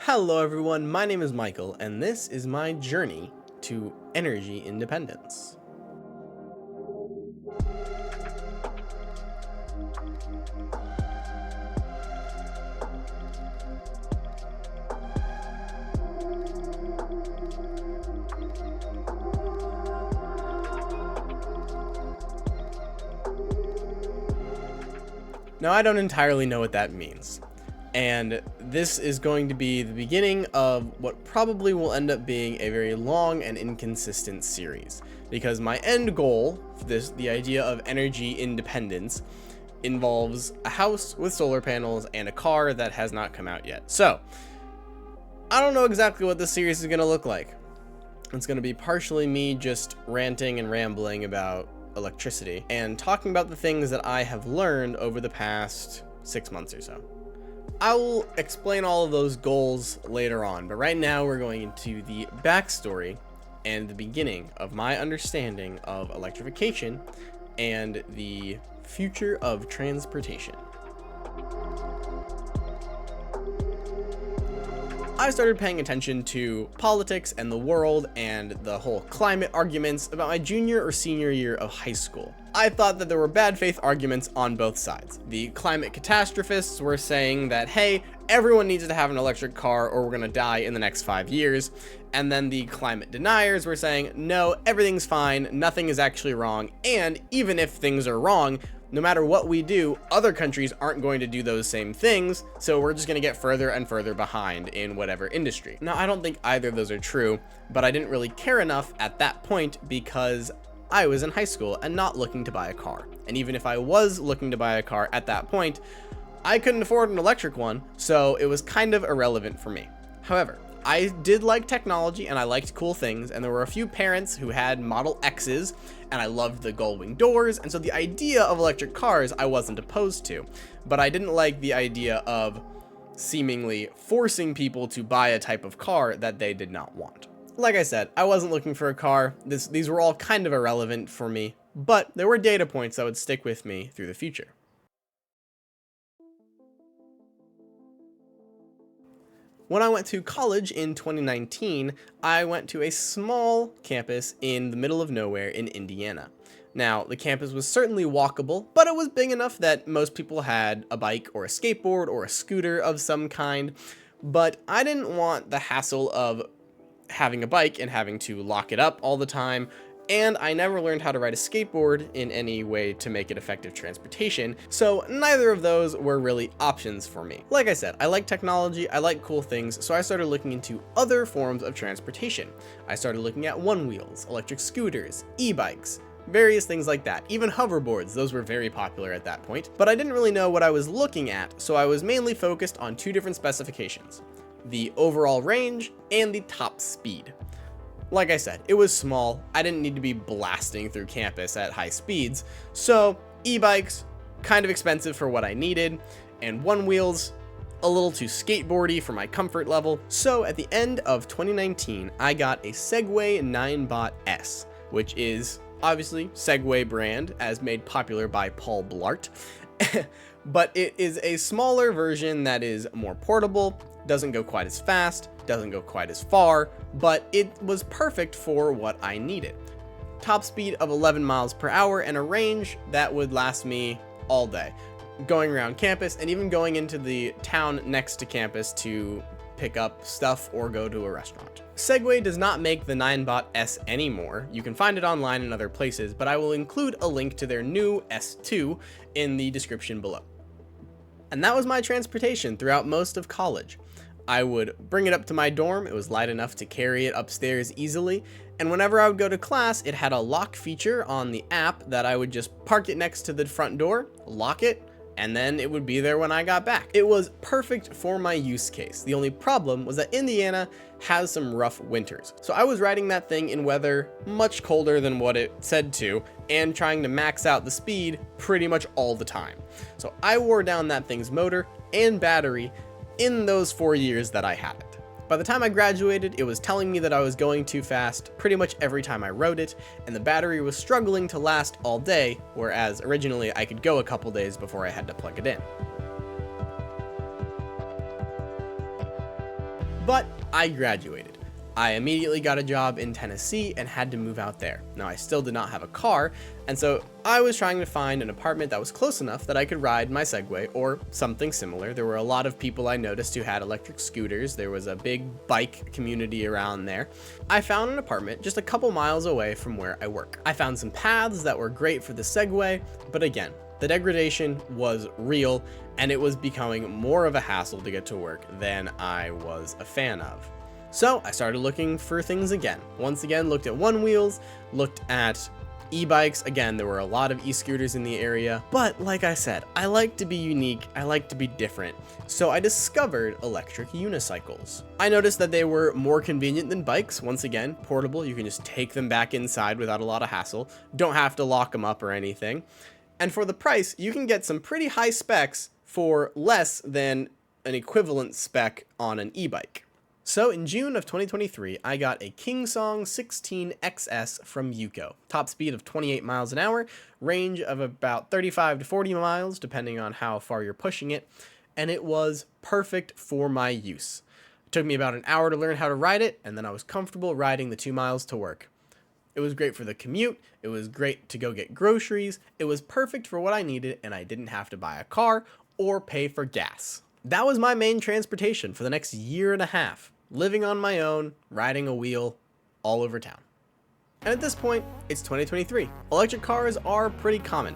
Hello everyone, my name is Michael, and this is my journey to energy independence. Now, I don't entirely know what that means, and this is going to be the beginning of what probably will end up being a very long and inconsistent series, because my end goal for the idea of energy independence, involves a house with solar panels and a car that has not come out yet. So, I don't know exactly what this series is going to look like. It's going to be partially me just ranting and rambling about electricity and talking about the things that I have learned over the past 6 months or so. I will explain all of those goals later on, but right now we're going into the backstory and the beginning of my understanding of electrification and the future of transportation. I started paying attention to politics and the world and the whole climate arguments about my junior or senior year of high school. I thought that there were bad faith arguments on both sides. The climate catastrophists were saying that, hey, everyone needs to have an electric car or we're gonna die in the next 5 years. And then the climate deniers were saying, no, everything's fine, nothing is actually wrong, and even if things are wrong, no matter what we do, other countries aren't going to do those same things, so we're just going to get further and further behind in whatever industry. Now, I don't think either of those are true, but I didn't really care enough at that point because I was in high school and not looking to buy a car. And even if I was looking to buy a car at that point, I couldn't afford an electric one, so it was kind of irrelevant for me. However, I did like technology and I liked cool things, and there were a few parents who had Model X's, and I loved the gull-wing doors, and so the idea of electric cars I wasn't opposed to, but I didn't like the idea of seemingly forcing people to buy a type of car that they did not want. Like I said, I wasn't looking for a car. These were all kind of irrelevant for me, but there were data points that would stick with me through the future. When I went to college in 2019, I went to a small campus in the middle of nowhere in Indiana. Now, the campus was certainly walkable, but it was big enough that most people had a bike or a skateboard or a scooter of some kind, but I didn't want the hassle of having a bike and having to lock it up all the time, and I never learned how to ride a skateboard in any way to make it effective transportation, so neither of those were really options for me. Like I said, I like technology, I like cool things, so I started looking into other forms of transportation. I started looking at one-wheels, electric scooters, e-bikes, various things like that. Even hoverboards, those were very popular at that point, but I didn't really know what I was looking at, so I was mainly focused on two different specifications: the overall range and the top speed. Like I said, it was small, I didn't need to be blasting through campus at high speeds, so e-bikes, kind of expensive for what I needed, and one-wheels, a little too skateboardy for my comfort level. So at the end of 2019, I got a Segway 9Bot S, which is obviously Segway brand, as made popular by Paul Blart, but it is a smaller version that is more portable, doesn't go quite as fast, doesn't go quite as far, but it was perfect for what I needed. Top speed of 11 miles per hour and a range that would last me all day, going around campus and even going into the town next to campus to pick up stuff or go to a restaurant. Segway does not make the 9Bot S anymore. You can find it online in other places, but I will include a link to their new S2 in the description below. And that was my transportation throughout most of college. I would bring it up to my dorm, it was light enough to carry it upstairs easily, and whenever I would go to class, it had a lock feature on the app that I would just park it next to the front door, lock it, and then it would be there when I got back. It was perfect for my use case. The only problem was that Indiana has some rough winters. So I was riding that thing in weather much colder than what it said to, and trying to max out the speed pretty much all the time. So I wore down that thing's motor and battery in those 4 years that I had it. By the time I graduated, it was telling me that I was going too fast pretty much every time I rode it, and the battery was struggling to last all day, whereas originally I could go a couple days before I had to plug it in. But I graduated. I immediately got a job in Tennessee and had to move out there. Now, I still did not have a car, and so I was trying to find an apartment that was close enough that I could ride my Segway or something similar. There were a lot of people I noticed who had electric scooters. There was a big bike community around there. I found an apartment just a couple miles away from where I work. I found some paths that were great for the Segway, but again, the degradation was real, and it was becoming more of a hassle to get to work than I was a fan of. So I started looking for things again. Once again, looked at one wheels, looked at e-bikes. Again, there were a lot of e-scooters in the area, but like I said, I like to be unique. I like to be different. So I discovered electric unicycles. I noticed that they were more convenient than bikes. Once again, portable. You can just take them back inside without a lot of hassle. Don't have to lock them up or anything. And for the price, you can get some pretty high specs for less than an equivalent spec on an e-bike. So in June of 2023, I got a Kingsong 16XS from Yuko. Top speed of 28 miles an hour, range of about 35 to 40 miles, depending on how far you're pushing it, and it was perfect for my use. It took me about an hour to learn how to ride it, and then I was comfortable riding the 2 miles to work. It was great for the commute, it was great to go get groceries, it was perfect for what I needed, and I didn't have to buy a car or pay for gas. That was my main transportation for the next year and a half. Living on my own, riding a wheel all over town. And at this point, it's 2023. Electric cars are pretty common.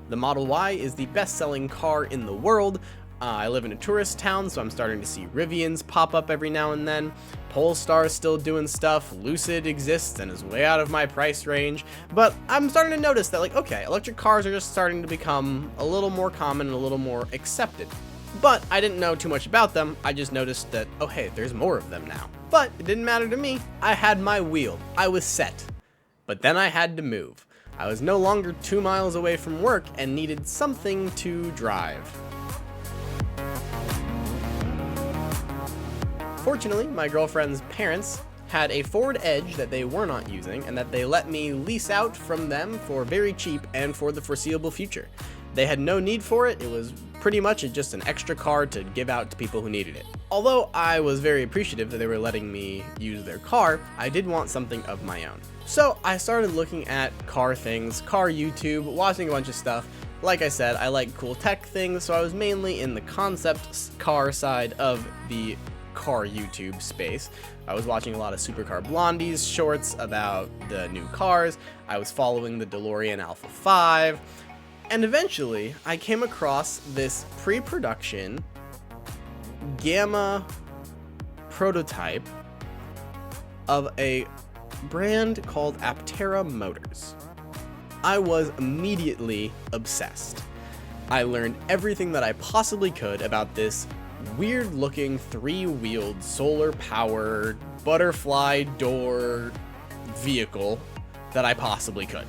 The Model Y is the best-selling car in the world. I live in a tourist town, so I'm starting to see Rivians pop up every now and then. Polestar's still doing stuff. Lucid exists and is way out of my price range. But I'm starting to notice that, like, okay, electric cars are just starting to become a little more common and a little more accepted. But I didn't know too much about them. I just noticed that, oh hey, there's more of them now. But it didn't matter to me. I had my wheel. I was set. But then I had to move. I was no longer 2 miles away from work and needed something to drive. Fortunately, my girlfriend's parents had a Ford Edge that they were not using and that they let me lease out from them for very cheap and for the foreseeable future. They had no need for it. It was pretty much just an extra car to give out to people who needed it. Although I was very appreciative that they were letting me use their car, I did want something of my own. So I started looking at car things, car YouTube, watching a bunch of stuff. Like I said, I like cool tech things, so I was mainly in the concept car side of the car YouTube space. I was watching a lot of Supercar Blondie's shorts about the new cars. I was following the DeLorean Alpha 5. And eventually, I came across this pre-production Gamma prototype of a brand called Aptera Motors. I was immediately obsessed. I learned everything that I possibly could about this weird-looking 3-wheeled solar-powered butterfly door vehicle that I possibly could.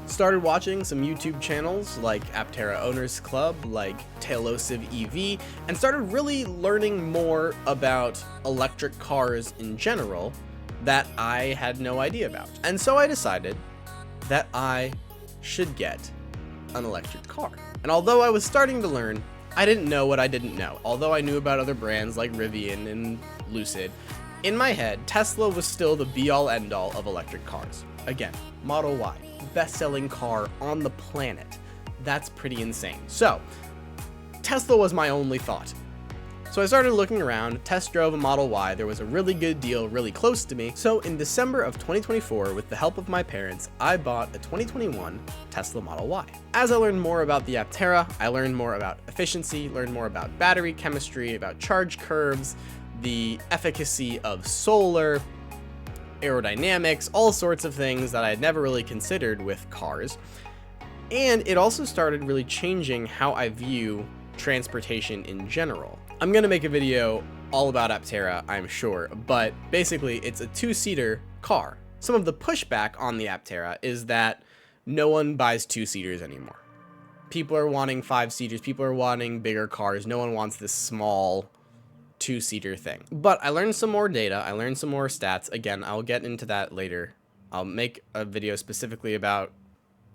Started watching some YouTube channels like Aptera Owners Club, like Tailosive EV, and started really learning more about electric cars in general that I had no idea about. And so I decided that I should get an electric car. And although I was starting to learn, I didn't know what I didn't know. Although I knew about other brands like Rivian and Lucid, in my head, Tesla was still the be-all end-all of electric cars. Again, Model Y, best-selling car on the planet. That's pretty insane. So, Tesla was my only thought. So I started looking around, test drove a Model Y. There was a really good deal really close to me. So in December of 2024, with the help of my parents, I bought a 2021 Tesla Model Y. As I learned more about the Aptera, I learned more about efficiency, learned more about battery chemistry, about charge curves, the efficacy of solar, aerodynamics, all sorts of things that I had never really considered with cars. And it also started really changing how I view transportation in general. I'm gonna make a video all about Aptera, I'm sure, but basically it's a 2-seater car. Some of the pushback on the Aptera is that no one buys 2-seaters anymore. People are wanting 5-seaters, people are wanting bigger cars, no one wants this small 2-seater thing. But I learned some more data, I learned some more stats. Again, I'll get into that later. I'll make a video specifically about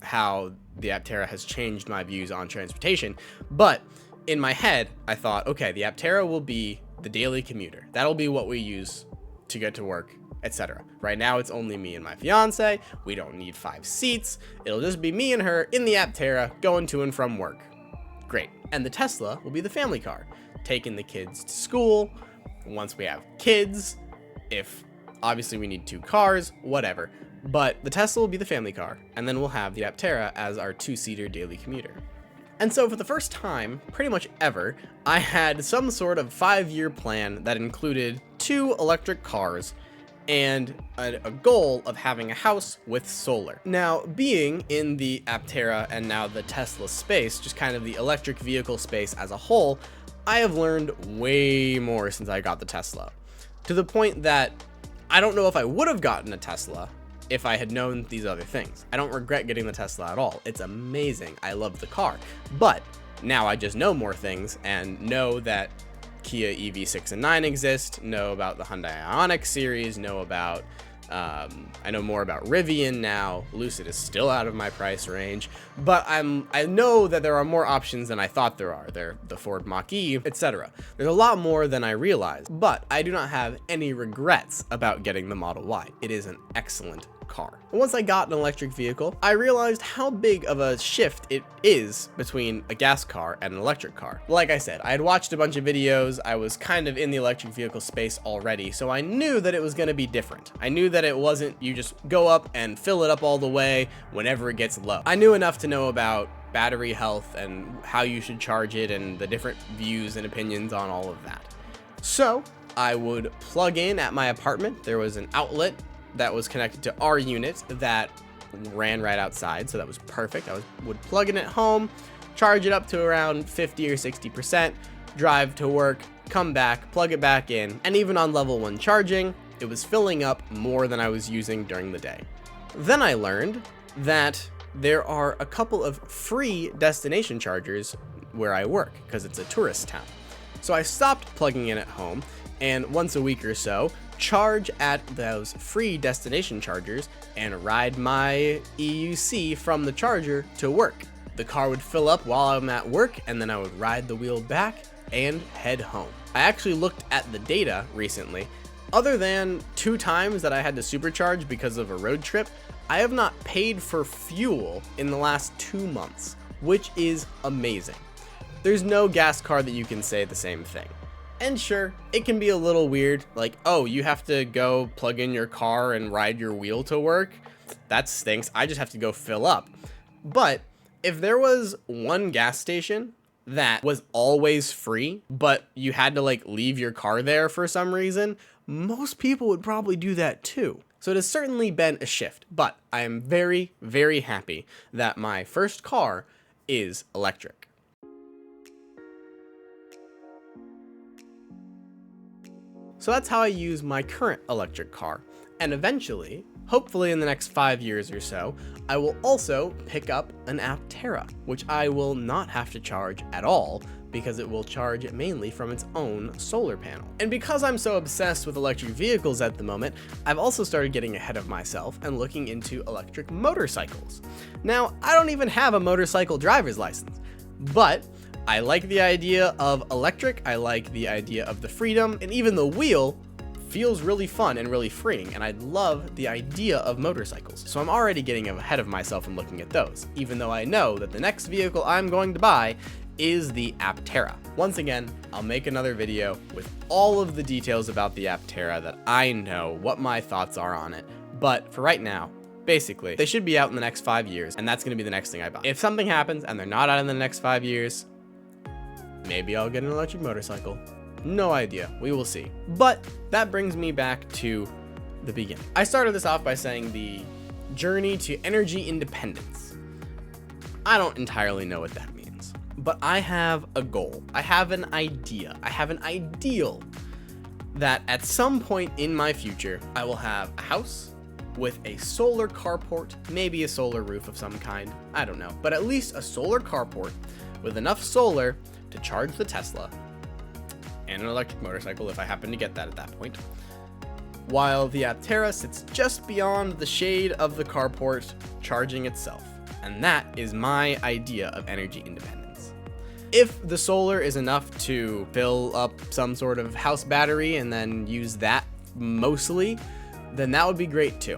how the Aptera has changed my views on transportation. But in my head, I thought, okay, the Aptera will be the daily commuter. That'll be what we use to get to work, etc. Right now it's only me and my fiance. We don't need 5 seats. It'll just be me and her in the Aptera going to and from work. Great. And the Tesla will be the family car, taking the kids to school once we have kids, if obviously we need 2 cars, whatever. But the Tesla will be the family car, and then we'll have the Aptera as our 2-seater daily commuter. And so for the first time, pretty much ever, I had some sort of 5-year plan that included 2 electric cars and a goal of having a house with solar. Now, being in the Aptera and now the Tesla space, just kind of the electric vehicle space as a whole, I have learned way more since I got the Tesla, to the point that I don't know if I would have gotten a Tesla if I had known these other things. I don't regret getting the Tesla at all. It's amazing. I love the car. But now I just know more things and know that Kia EV6 and 9 exist, know about the Hyundai Ioniq series, know about, I know more about Rivian now. Lucid is still out of my price range, but I know that there are more options than I thought there are. The Ford Mach-E, etc. There's a lot more than I realized, but I do not have any regrets about getting the Model Y. It is an excellent car. And once I got an electric vehicle, I realized how big of a shift it is between a gas car and an electric car. Like I said, I had watched a bunch of videos, I was kind of in the electric vehicle space already, so I knew that it was going to be different. I knew that it wasn't you just go up and fill it up all the way whenever it gets low. I knew enough to know about battery health and how you should charge it and the different views and opinions on all of that. So I would plug in at my apartment. There was an outlet that was connected to our unit that ran right outside, so that was perfect. I would plug in at home, charge it up to around 50 or 60%, drive to work, come back, plug it back in, and even on level 1 charging, it was filling up more than I was using during the day. Then I learned that there are a couple of free destination chargers where I work, because it's a tourist town. So I stopped plugging in at home, and once a week or so, charge at those free destination chargers and ride my EUC from the charger to work. The car would fill up while I'm at work, and then I would ride the wheel back and head home. I actually looked at the data recently. Other than 2 times that I had to supercharge because of a road trip, I have not paid for fuel in the last 2 months, which is amazing. There's no gas car that you can say the same thing. And sure, it can be a little weird, like, oh, you have to go plug in your car and ride your wheel to work? That stinks. I just have to go fill up. But if there was one gas station that was always free, but you had to like leave your car there for some reason, most people would probably do that too. So it has certainly been a shift, but I am very, very happy that my first car is electric. So that's how I use my current electric car. And eventually, hopefully in the next 5 years or so, I will also pick up an Aptera, which I will not have to charge at all because it will charge mainly from its own solar panel. And because I'm so obsessed with electric vehicles at the moment, I've also started getting ahead of myself and looking into electric motorcycles. Now, I don't even have a motorcycle driver's license, but I like the idea of electric, I like the idea of the freedom, and even the wheel feels really fun and really freeing, and I love the idea of motorcycles. So I'm already getting ahead of myself and looking at those, even though I know that the next vehicle I'm going to buy is the Aptera. Once again, I'll make another video with all of the details about the Aptera that I know, what my thoughts are on it, but for right now, basically, they should be out in the next 5 years, and that's going to be the next thing I buy. If something happens and they're not out in the next 5 years, maybe I'll get an electric motorcycle. No idea. We will see. But that brings me back to the beginning. I started this off by saying the journey to energy independence. I don't entirely know what that means, but I have a goal. I have an idea. I have an ideal that at some point in my future, I will have a house with a solar carport, maybe a solar roof of some kind. I don't know, but at least a solar carport with enough solar to charge the Tesla and an electric motorcycle if I happen to get that at that point, while the Aptera sits just beyond the shade of the carport charging itself. And that is my idea of energy independence. If the solar is enough to fill up some sort of house battery and then use that mostly, then that would be great too.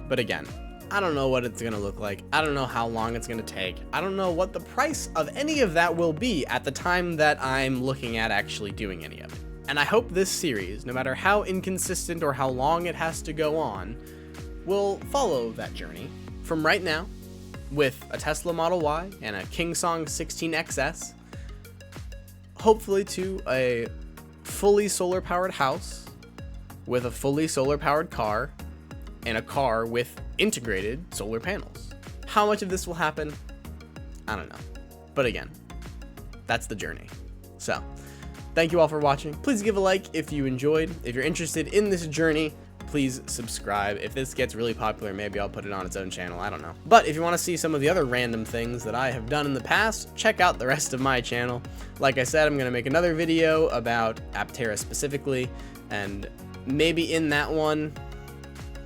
But again, I don't know what it's gonna look like. I don't know how long it's gonna take. I don't know what the price of any of that will be at the time that I'm looking at actually doing any of it. And I hope this series, no matter how inconsistent or how long it has to go on, will follow that journey from right now with a Tesla Model Y and a Kingsong 16XS, hopefully to a fully solar powered house with a fully solar powered car and a car with integrated solar panels. How much of this will happen? I don't know. But again, that's the journey. So, thank you all for watching. Please give a like if you enjoyed. If you're interested in this journey, please subscribe. If this gets really popular, maybe I'll put it on its own channel. I don't know. But if you want to see some of the other random things that I have done in the past, check out the rest of my channel. Like I said, I'm going to make another video about Aptera specifically, and maybe in that one,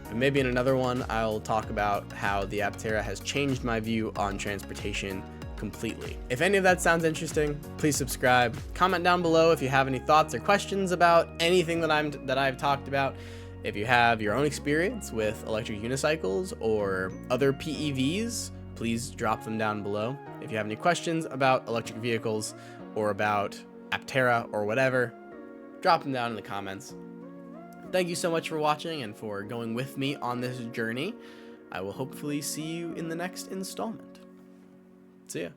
and maybe in another one, I'll talk about how the Aptera has changed my view on transportation completely. If any of that sounds interesting, please subscribe. Comment down below if you have any thoughts or questions about anything that I've talked about. If you have your own experience with electric unicycles or other PEVs, please drop them down below. If you have any questions about electric vehicles or about Aptera or whatever, drop them down in the comments. Thank you so much for watching and for going with me on this journey. I will hopefully see you in the next installment. See ya.